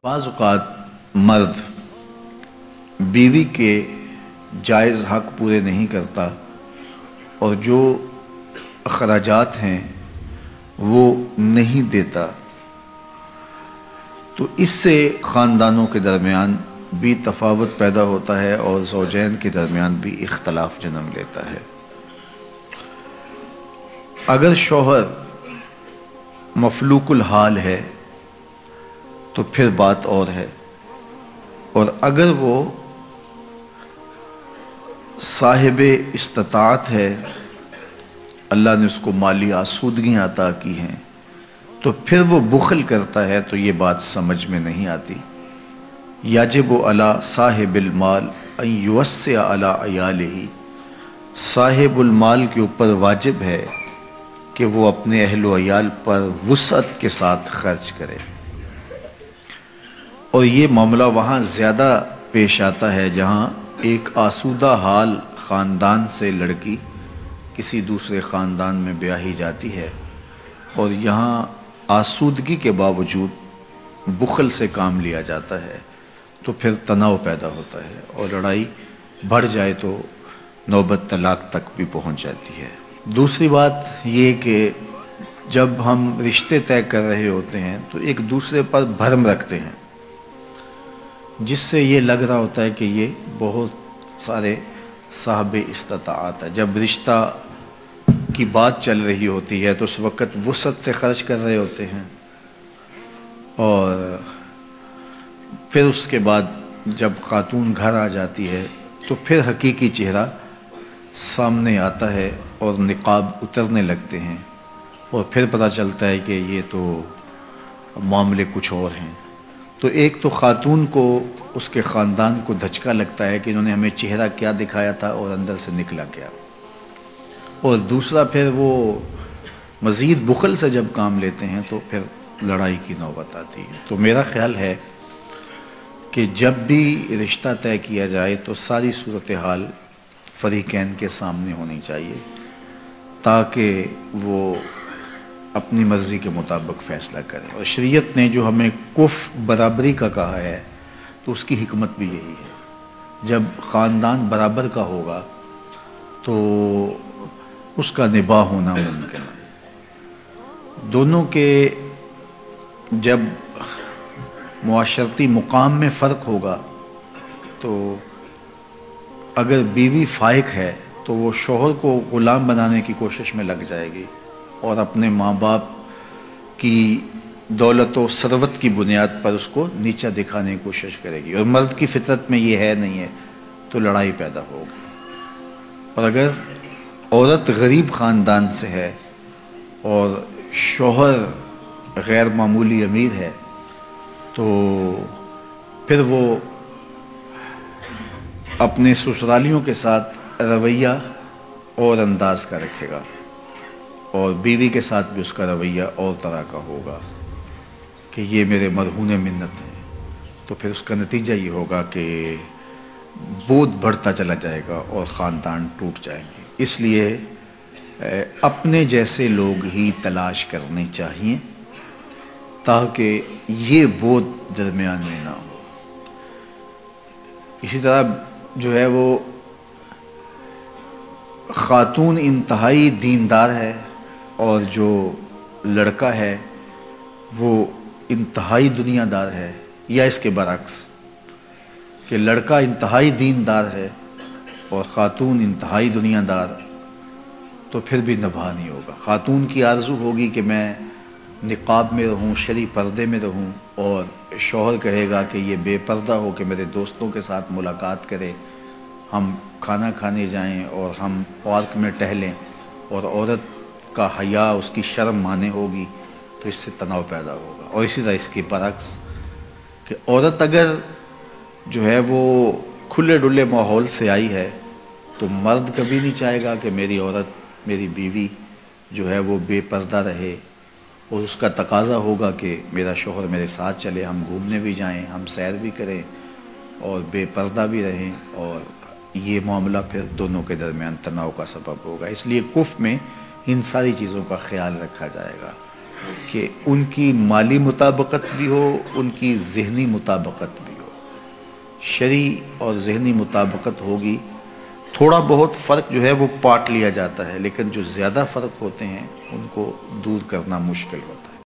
بعض اوقات مرد بیوی کے جائز حق پورے نہیں کرتا اور جو اخراجات ہیں وہ نہیں دیتا، تو اس سے خاندانوں کے درمیان بھی تفاوت پیدا ہوتا ہے اور زوجین کے درمیان بھی اختلاف جنم لیتا ہے۔ اگر شوہر مفلوک الحال ہے تو پھر بات اور ہے، اور اگر وہ صاحب استطاعت ہے، اللہ نے اس کو مالی آسودگیاں عطا کی ہیں، تو پھر وہ بخل کرتا ہے تو یہ بات سمجھ میں نہیں آتی۔ یجب علی صاحب المال ان یوسع علی عیالہ، صاحب المال کے اوپر واجب ہے کہ وہ اپنے اہل و عیال پر وسعت کے ساتھ خرچ کرے، اور یہ معاملہ وہاں زیادہ پیش آتا ہے جہاں ایک آسودہ حال خاندان سے لڑکی کسی دوسرے خاندان میں بیاہی جاتی ہے، اور یہاں آسودگی کے باوجود بخل سے کام لیا جاتا ہے، تو پھر تناؤ پیدا ہوتا ہے اور لڑائی بڑھ جائے تو نوبت طلاق تک بھی پہنچ جاتی ہے۔ دوسری بات یہ کہ جب ہم رشتے طے کر رہے ہوتے ہیں تو ایک دوسرے پر بھرم رکھتے ہیں، جس سے یہ لگ رہا ہوتا ہے کہ یہ بہت سارے صاحب استطاعت ہے۔ جب رشتہ کی بات چل رہی ہوتی ہے تو اس وقت وسعت سے خرچ کر رہے ہوتے ہیں، اور پھر اس کے بعد جب خاتون گھر آ جاتی ہے تو پھر حقیقی چہرہ سامنے آتا ہے اور نقاب اترنے لگتے ہیں، اور پھر پتہ چلتا ہے کہ یہ تو معاملے کچھ اور ہیں۔ تو ایک تو خاتون کو اس کے خاندان کو دھچکا لگتا ہے کہ انہوں نے ہمیں چہرہ کیا دکھایا تھا اور اندر سے نکلا کیا، اور دوسرا پھر وہ مزید بخل سے جب کام لیتے ہیں تو پھر لڑائی کی نوبت آتی ہے۔ تو میرا خیال ہے کہ جب بھی رشتہ طے کیا جائے تو ساری صورتحال فریقین کے سامنے ہونی چاہیے، تاکہ وہ اپنی مرضی کے مطابق فیصلہ کریں، اور شریعت نے جو ہمیں کف برابری کا کہا ہے تو اس کی حکمت بھی یہی ہے۔ جب خاندان برابر کا ہوگا تو اس کا نباہ ہونا ممکن ہے۔ دونوں کے جب معاشرتی مقام میں فرق ہوگا تو اگر بیوی فائق ہے تو وہ شوہر کو غلام بنانے کی کوشش میں لگ جائے گی اور اپنے ماں باپ کی دولت و ثروت کی بنیاد پر اس کو نیچا دکھانے کی کوشش کرے گی، اور مرد کی فطرت میں یہ ہے نہیں ہے تو لڑائی پیدا ہوگی۔ اور اگر عورت غریب خاندان سے ہے اور شوہر غیر معمولی امیر ہے تو پھر وہ اپنے سسرالیوں کے ساتھ رویہ اور انداز کا رکھے گا، اور بیوی کے ساتھ بھی اس کا رویہ اور طرح کا ہوگا کہ یہ میرے مرہون منت ہے، تو پھر اس کا نتیجہ یہ ہوگا کہ بودھ بڑھتا چلا جائے گا اور خاندان ٹوٹ جائیں گے۔ اس لیے اپنے جیسے لوگ ہی تلاش کرنے چاہیے تاکہ یہ بودھ درمیان میں نہ ہو۔ اسی طرح جو ہے وہ خاتون انتہائی دیندار ہے اور جو لڑکا ہے وہ انتہائی دنیا دار ہے، یا اس کے برعکس کہ لڑکا انتہائی دیندار ہے اور خاتون انتہائی دنیا دار، تو پھر بھی نبھا نہیں ہوگا۔ خاتون کی آرزو ہوگی کہ میں نقاب میں رہوں، شرعی پردے میں رہوں، اور شوہر کہے گا کہ یہ بے پردہ ہو کہ میرے دوستوں کے ساتھ ملاقات کرے، ہم کھانا کھانے جائیں اور ہم پارک میں ٹہلیں، اور عورت کا حیا اس کی شرم مانے ہوگی، تو اس سے تناؤ پیدا ہوگا۔ اور اسی طرح اس کے برعکس کہ عورت اگر جو ہے وہ کھلے ڈلے ماحول سے آئی ہے تو مرد کبھی نہیں چاہے گا کہ میری عورت، میری بیوی جو ہے وہ بے پردہ رہے، اور اس کا تقاضا ہوگا کہ میرا شوہر میرے ساتھ چلے، ہم گھومنے بھی جائیں، ہم سیر بھی کریں اور بے پردہ بھی رہیں، اور یہ معاملہ پھر دونوں کے درمیان تناؤ کا سبب ہوگا۔ اس لیے کف میں ان ساری چیزوں کا خیال رکھا جائے گا کہ ان کی مالی مطابقت بھی ہو، ان کی ذہنی مطابقت بھی ہو۔ شرعی اور ذہنی مطابقت ہوگی، تھوڑا بہت فرق جو ہے وہ پاٹ لیا جاتا ہے، لیکن جو زیادہ فرق ہوتے ہیں ان کو دور کرنا مشکل ہوتا ہے۔